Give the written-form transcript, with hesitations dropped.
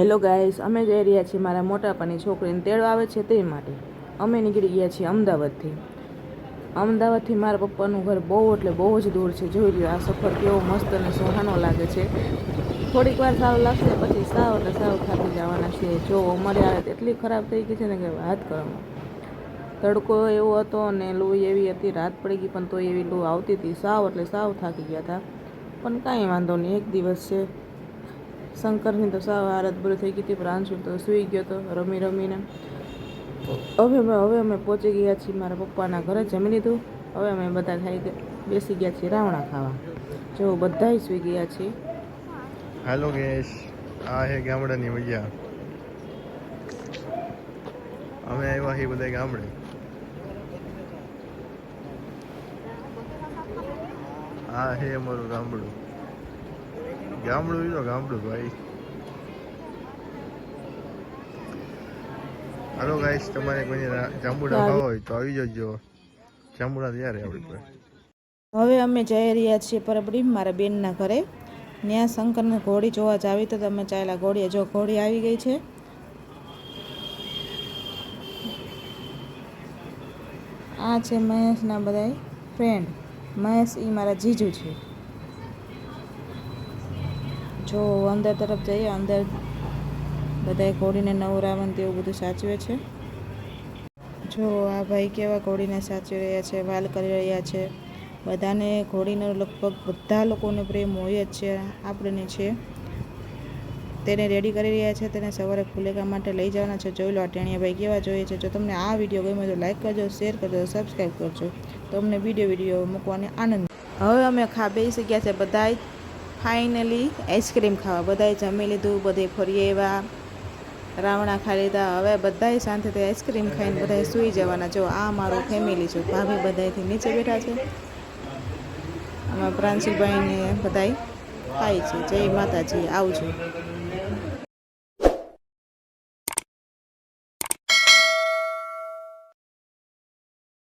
Hello guys, અમે જઈ રહ્યા છીએ મારા મોટાપાની છોકરીને તેડવા આવે છે તે માટે. અમે નીકળી ગયા છીએ અમદાવાદથી. અમદાવાદથી મારા પપ્પાનું ઘર બહુ એટલે બહુ જ દૂર છે. જોઈ લ્યો આ સફર કેવો મસ્ત અને સુહાનો લાગે છે. થોડીક વાર સારું લાગશે, પછી સાવ એટલે સાવ થાકી જવાના છે. જો અમારી હાલત એટલી ખરાબ થઈ ગઈ છે ને કે વાત કરવામાં. તડકો એવો હતો અને લૂ એવી હતી, રાત પડી ગઈ પણ તો એવી લૂ આવતી હતી. સાવ એટલે સાવ થાકી ગયા હતા, પણ કાંઈ વાંધો નહીં, એક દિવસ છે. શંકરની તો સાવ હાલત બુરી થઈ ગઈ હતી, પ્રાંશુ તો સૂઈ ગયો હતો રમી રમીને. હવે અમે પહોંચી ગયા છીએ મારા પપ્પાના ઘરે. જમી લીધું, હવે અમે બધા ખાઈ બેસી ગયા છીએ રાવણા ખાવા. જો બધાય સૂઈ ગયા છીએ. હાલો ગેસ, આ હે ગામડાની મજા. અમે આવ્યા છીએ બધા ગામડે. આ હે અમારું ગામડું. ગામડું ભાઈ. હાલો ગાઈસ, તમારે કોઈ જાંબુડા ખાવા હોય તો આવી જજો. જાંબુડા તૈયાર આપણી પાસે. હવે અમે જઈ રહ્યા છીએ પરબડી મારા બેનના ઘરે. ત્યાં શંકરને ઘોડી જોવા જ આવી તો તમે ચાલ્યા ઘોડીએ. જો ઘોડી આવી ગઈ છે. આ છે મહેશના બધા ફ્રેન્ડ. મહેશ એ મારા જીજુ છે. જો અંદર તરફ જઈએ, અંદર બધા ઘોડીને નવરાવન તેવું બધું સાચવે છે. જો આ ભાઈ કેવા ઘોડીને સાચવી રહ્યા છે, વાલ કરી રહ્યા છે. બધાને ઘોડીનો લગભગ બધા લોકોને પ્રેમ હોય જ છે, આપણને છે. તેને રેડી કરી રહ્યા છે, તેને સવારે ફુલેકા માટે લઈ જવાના છે. જોઈ લો આ ટેણીયા ભાઈ કેવા જોઈએ છે. જો તમને આ વિડીયો ગમે તો લાઈક કરજો, શેર કરજો, સબસ્ક્રાઈબ કરજો. તો અમને વિડીયો મૂકવાની આનંદ. હવે અમે બેસી ગયા છે બધાય ફાઇનલી આઈસ્ક્રીમ ખાવા. બધાએ જમી લીધું, બધે ફરી આવ્યા, રાવણા ખાઈ લીધા. હવે બધાય શાંતિથી આઈસ્ક્રીમ ખાઈને બધાએ સૂઈ જવાના. જો આ મારું ફેમિલી છે. ભાભી બધાથી નીચે બેઠા છે. આમાં પ્રાંશુભાઈને બધાય ખાય છે. જય માતાજી, આવજો.